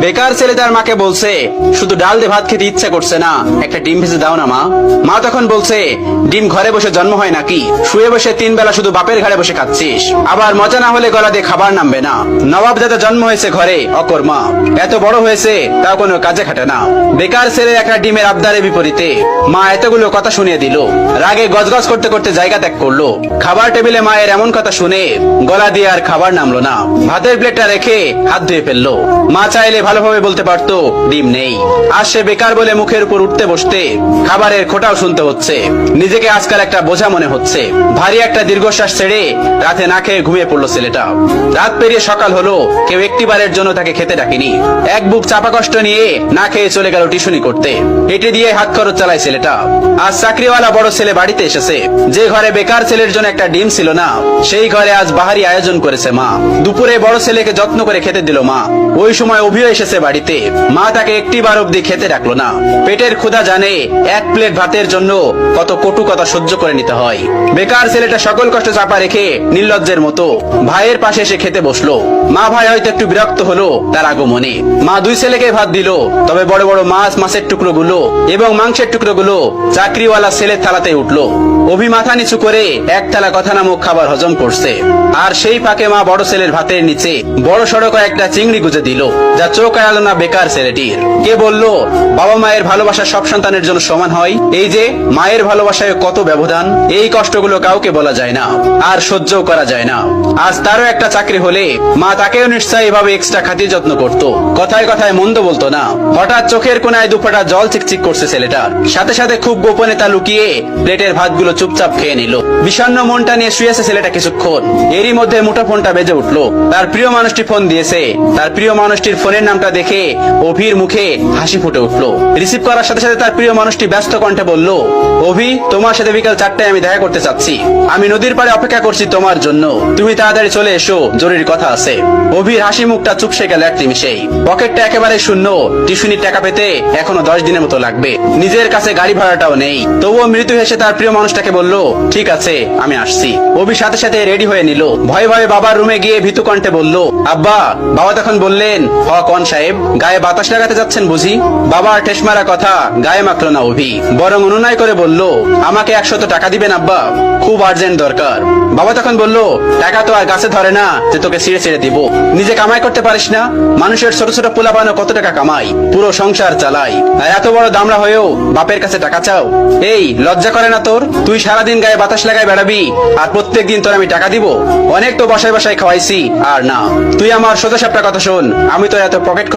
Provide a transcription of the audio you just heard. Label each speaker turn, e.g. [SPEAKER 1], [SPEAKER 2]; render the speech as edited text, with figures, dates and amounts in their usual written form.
[SPEAKER 1] বেকার ছেলে তার মাকে বলছে, শুধু ডাল দিয়ে ভাত খেতে ইচ্ছা করছে না, একটা ডিম ভেজে দাও না মা। মা তখন বলছে, ডিম ঘরে বসে জন্ম হয় নাকি? শুয়ে বসে 3 বেলা শুধু বাপের ঘরে বসে খাচ্ছিস, আবার মজা না হলে গলা দিয়ে খাবার নামবে না। নবাব দাদা জন্ম হয়েছে ঘরে, অকর্মা, এত বড় হয়েছে তাও কোনো কাজে খাটে না। বেকার ছেলে একটা ডিমের আবদারের বিপরীতে মা এতগুলো কথা শুনিয়ে দিল। রাগে গজগজ করতে করতে জায়গা ত্যাগ করলো। খাবার টেবিলে মায়ের এমন কথা শুনে গলা দিয়ে আর খাবার নামলো না। ভাতের প্লেটটা রেখে হাত ধুয়ে ফেললো। মা চাইলে ভালোভাবে বলতে পারতো ডিম নেই। আজ সে বেকার বলে মুখের উপর উঠতে বসতে খাবারের খোঁটাও শুনতে হচ্ছে। নিজেকে আজকাল একটা বোঝা মনে হচ্ছে। ভারী একটা দীর্ঘশ্বাস ছেড়ে রাতে না খেয়ে ঘুমিয়ে পড়লো ছেলেটা। রাত পেরিয়ে সকাল হলো, কেউ একটিবারের জন্য তাকে খেতে ডাকেনি। এক বুক চাপা কষ্ট নিয়ে না খেয়ে চলে গেল টিউশনি করতে। এটি দিয়ে হাত খরচ চালায় ছেলেটা। আজ চাকরিওয়ালা বড় ছেলে বাড়িতে এসেছে। যে ঘরে বেকার ছেলের জন্য একটা ডিম ছিল না, সেই ঘরে আজ বাহারি আয়োজন করেছে মা। দুপুরে বড় ছেলেকে যত্ন করে খেতে দিল মা। ওই সময় অভিও এসেছে বাড়িতে। মা তাকে একটিবার অব্দি খেতে ডাকলো না। পেটের ক্ষুধা জানে এক প্লেট ভাতের জন্য কত কটু কথা সহ্য করে নিতে হয়। বেকার ছেলেটা সকল কষ্ট চাপা রেখে নির্লজ্জের মতো ভাইয়ের পাশে এসে খেতে বসলো। মা ভাই হয়তো একটু বিরক্ত হলো তার আগমনে। মা 2 ছেলেকে ভাত দিল, তবে বড় বড় মাছের টুকরো গুলো এবং মাংসের টুকরো গুলো চাকরিওয়ালা ছেলের থালাতে উঠলো। অভি মাথা নিচু করে এক থালা কথা নামক খাবার হজম করছে। আর সেই ফাঁকে মা বড় ছেলের ভাতের নিচে বড় সড়ক একটা চিংড়ি গুজে দিল, যা চোখ এড়ালো না বেকার ছেলেটির। কে বলল বাবা মায়ের ভালোবাসা সব সন্তানের জন্য সমান হয়? এই যে মায়ের ভালোবাসায় কত ব্যবধান, এই কষ্টগুলো কাউকে বলা যায় না, আর সহ্যও করা যায় না। আজ তারও একটা চাকরি হলে মা তাকেও নিশ্চয়ই এভাবে এক্সট্রা খাতির যত্ন করত, কথায় কথায় মন্দ বলতো না। হঠাৎ চোখের কোনায় 2 ফোঁটা জল চিকচিক করছে ছেলেটার। সাথে সাথে খুব গোপনে তা লুকিয়ে প্লেটের ভাতগুলো চুপচাপ খেয়ে নিল। বিষণ্ণ মনটা নিয়ে শুয়েছে ছেলেটা কিছুক্ষণ। এরই মধ্যে মুঠোফোনটা বেজে উঠলো। তার প্রিয় মানুষটি ফোন দিয়েছে। তার প্রিয় মানুষটির ফোনের নামটা দেখে অভির মুখে হাসি ফুটে উঠলো। রিসিভ করার সাথে সাথে তার প্রিয় মানুষটি ব্যস্ত কণ্ঠে বলল, অভি, তোমার সাথে বিকাল 4টায় আমি দেখা করতে চাচ্ছি। আমি নদীর পাড়ে অপেক্ষা করছি তোমার জন্য। তুমি তাড়াতাড়ি চলে এসো, জরুরি কথা আছে। অভির হাসি মুখটা চুপসে গেল এক নিমিষেই। পকেটটা একেবারে শূন্য। টিউশনির টাকা পেতে এখনো 10 দিনের মতো লাগবে। নিজের কাছে গাড়ি ভাড়াটাও নেই। তবুও মৃত্যু হেসে তার প্রিয় মানুষটাকে বলল, ঠিক আছে, আমি আসছি। অভি সাথে সাথে রেডি হয়ে নিল। ভয়ে ভয়ে বাবার রুমে গিয়ে ভীতু কণ্ঠে বলল, আব্বা। বাবা তখন বললেন, হ কন সাহেব, গায়ে বাতাস লাগাতে যাচ্ছেন বুঝি? বাবার ঠেস মারা কথা গায়ে মাখলো না অভি, বরং অনুনয় করে বলল, আমাকে 100 টাকা দিবেন আব্বা, খুব আর্জেন্ট দরকার। বাবা তখন বলল, টাকা তো আর গাছে ধরে না যে তোকে ছিঁড়ে ছিঁড়ে দিব। নিজে কামাই করতে পারিস না? মানুষের ছোট ছোট পোলাপানো কত টাকা কামাই, পুরো সংসার চালাই, আর এত বড় দামড়া হয়েও বাপের কাছে টাকা চাও? এই লজ্জা করে না তোর? তুই সারাদিন গায়ে বাতাস লাগাই বেড়াবি, আর প্রত্যেকদিন তোর আমি টাকা দিব? অনেক তো বসায় বসায় খাওয়াইছি, আর না। তুই আমার সোজা সাপটা কথা শোন, আমি তোর এত